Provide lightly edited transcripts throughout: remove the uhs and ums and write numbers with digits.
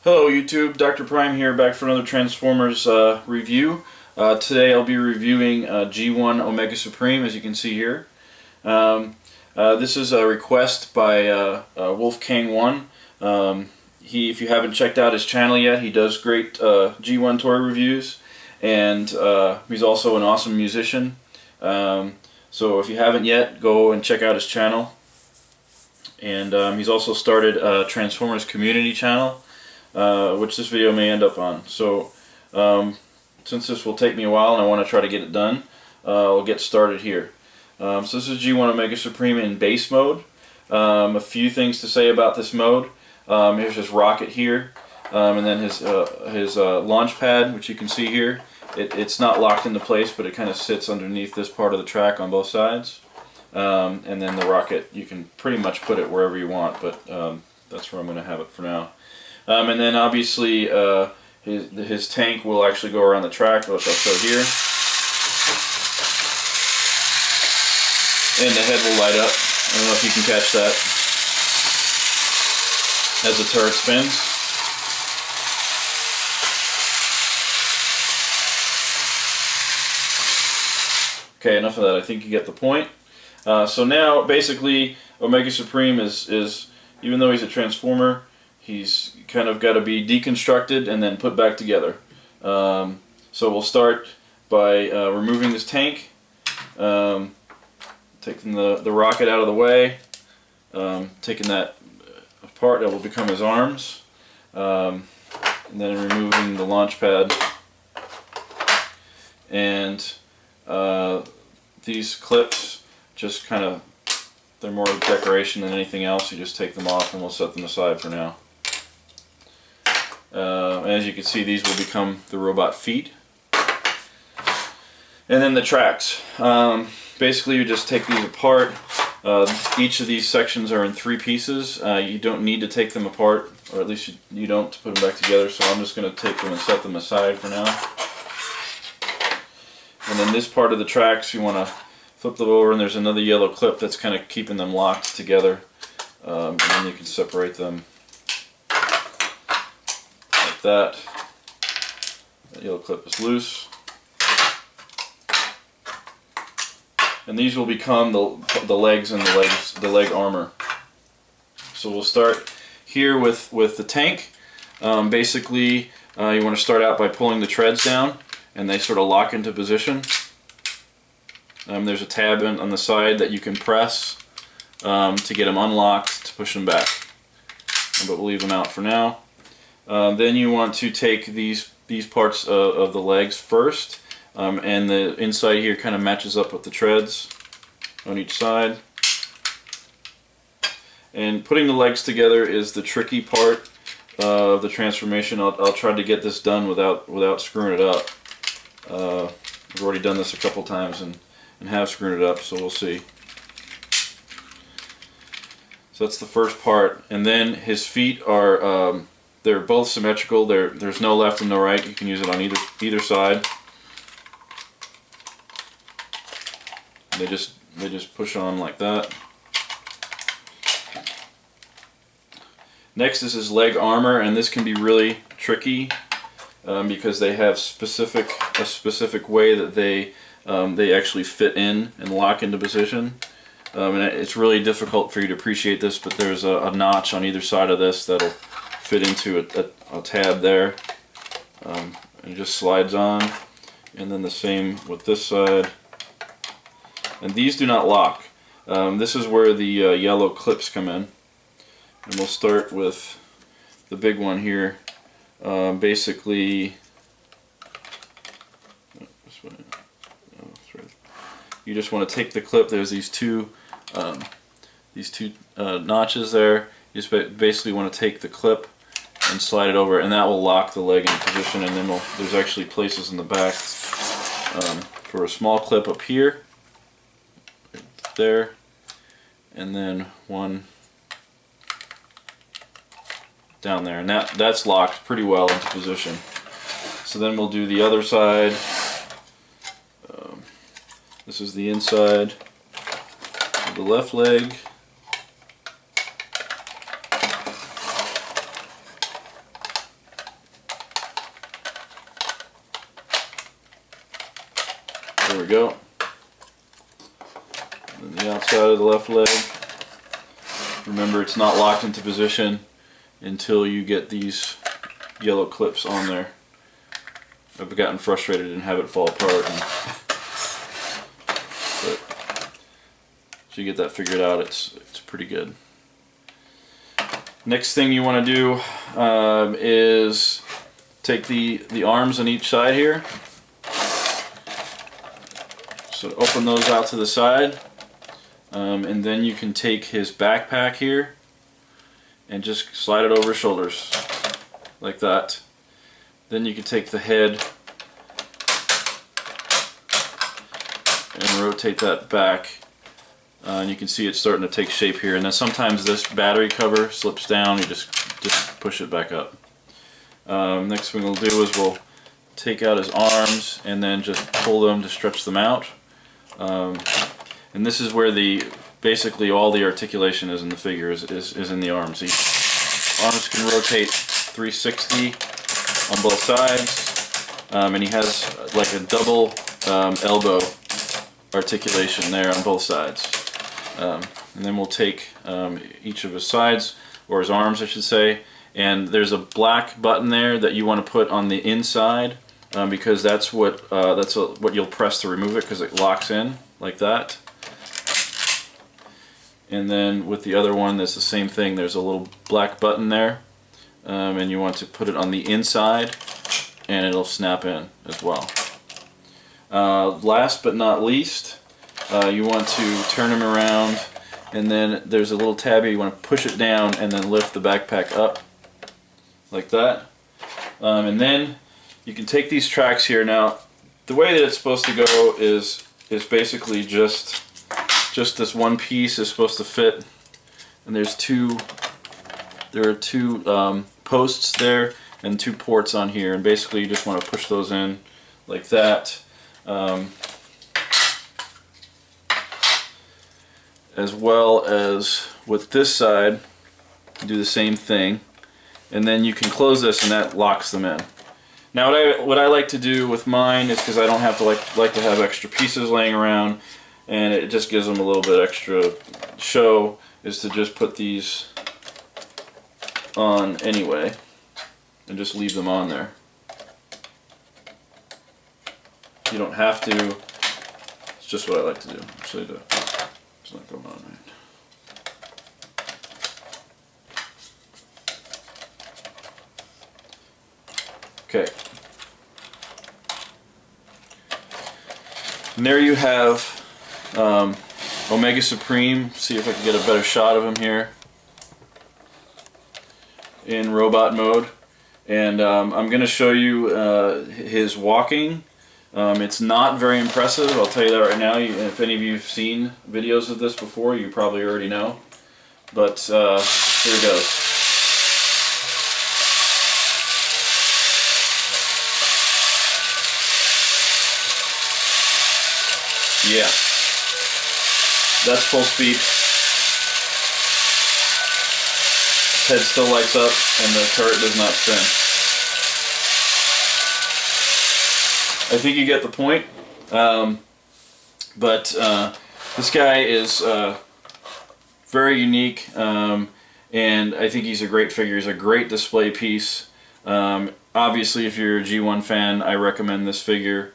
Hello YouTube, Dr. Prime here, back for another Transformers review. Today I'll be reviewing G1 Omega Supreme, as you can see here. This is a request by Wolfgang1. If you haven't checked out his channel yet, he does great G1 toy reviews, and he's also an awesome musician. So if you haven't yet, go and check out his channel. And he's also started a Transformers community channel, which this video may end up on. So since this will take me a while and I want to try to get it done, I'll get started here. So this is G1 Omega Supreme in base mode. A few things to say about this mode. Here's his rocket here, and then his launch pad, which you can see here. It's not locked into place, but it kind of sits underneath this part of the track on both sides. And then the rocket, you can pretty much put it wherever you want, but that's where I'm going to have it for now. And then obviously his tank will actually go around the track, which I'll show here. And the head will light up. I don't know if you can catch that as the turret spins. Okay, enough of that. I think you get the point. So now, basically, Omega Supreme is even though he's a Transformer, he's kind of got to be deconstructed and then put back together. So we'll start by removing this tank, taking the rocket out of the way, taking that apart. That will become his arms, and then removing the launch pad. And these clips just kind of, they're more decoration than anything else. You just take them off and we'll set them aside for now. As you can see, these will become the robot feet. And then the tracks. Basically you just take these apart. Each of these sections are in 3 pieces. You don't need to take them apart, or at least you don't, to put them back together, so I'm just going to take them and set them aside for now. And then this part of the tracks, you want to flip them over, and there's another yellow clip that's kind of keeping them locked together. And then you can separate them like that. That yellow clip is loose. And these will become the legs and the leg armor. So we'll start here with the tank. Basically, you want to start out by pulling the treads down, and they sort of lock into position. There's a tab on the side that you can press to get them unlocked, to push them back. But we'll leave them out for now. Then you want to take these parts of the legs first, and the inside here kind of matches up with the treads on each side. And putting the legs together is the tricky part of the transformation. I'll try to get this done without screwing it up. I've already done this a couple times and have screwed it up, so we'll see. So that's the first part, and then his feet are they're both symmetrical. There's no left and no right. You can use it on either side. They just push on like that. Next is his leg armor, and this can be really tricky because they have a specific way that they actually fit in and lock into position. And it's really difficult for you to appreciate this, but there's a notch on either side of this that'll fit into a tab there. And it just slides on. And then the same with this side. And these do not lock. This is where the yellow clips come in. And we'll start with the big one here. Basically, you just want to take the clip. There's these two notches there. You just basically want to take the clip and slide it over, and that will lock the leg in position. And then there's actually places in the back for a small clip up here, there, and then one down there, and that's locked pretty well into position. So then we'll do the other side. This is the inside of the left leg. There we go. And the outside of the left leg. Remember, it's not locked into position until you get these yellow clips on there. I've gotten frustrated and have it fall apart. But so you get that figured out, it's pretty good. Next thing you want to do is take the arms on each side here. So open those out to the side, and then you can take his backpack here and just slide it over his shoulders like that. Then you can take the head and rotate that back, and you can see it's starting to take shape here. And then sometimes this battery cover slips down, you just push it back up. Next thing we'll do is we'll take out his arms and then just pull them to stretch them out. And this is where basically all the articulation is in the figure, is in the arms. The arms can rotate 360 on both sides, and he has like a double elbow articulation there on both sides. And then we'll take each of his sides, or his arms I should say, and there's a black button there that you want to put on the inside, because that's what you'll press to remove it, because it locks in like that. And then with the other one, there's the same thing. There's a little black button there, and you want to put it on the inside, and it'll snap in as well. Last but not least, you want to turn him around, and then there's a little tab here. You want to push it down and then lift the backpack up like that. And then you can take these tracks here. Now, the way that it's supposed to go is basically just this one piece is supposed to fit, and there are two posts there and two ports on here, and basically you just want to push those in like that. As well as with this side, do the same thing, and then you can close this and that locks them in. Now what I like to do with mine is, because I don't have to like to have extra pieces laying around, and it just gives them a little bit extra show, is to just put these on anyway and just leave them on there. You don't have to, it's just what I like to do. Actually, it's not going on right. Okay. And there you have Omega Supreme. See if I can get a better shot of him here in robot mode. And I'm going to show you his walking. It's not very impressive, I'll tell you that right now. If any of you have seen videos of this before, you probably already know. But here it goes. Yeah, that's full speed. Head still lights up and the turret does not spin. I think you get the point. But this guy is very unique, and I think he's a great figure. He's a great display piece. Obviously, if you're a G1 fan, I recommend this figure.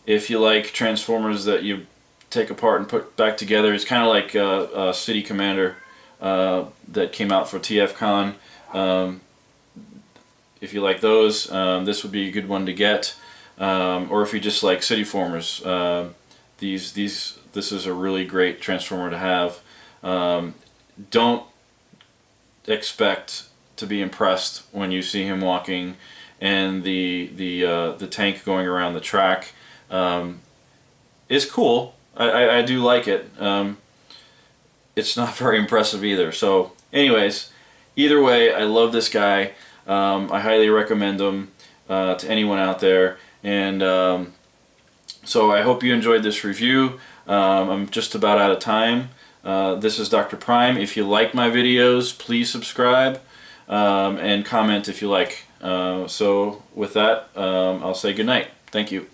If you like Transformers that you take apart and put back together, it's kind of like a City Commander that came out for TFCon. If you like those, this would be a good one to get. Or if you just like City Formers, this is a really great Transformer to have. Don't expect to be impressed when you see him walking and the tank going around the track. Is cool. I do like it. It's not very impressive either. So anyways, either way, I love this guy. I highly recommend him to anyone out there. And so I hope you enjoyed this review. I'm just about out of time. This is Dr. Prime. If you like my videos, please subscribe and comment if you like. So with that, I'll say goodnight. Thank you.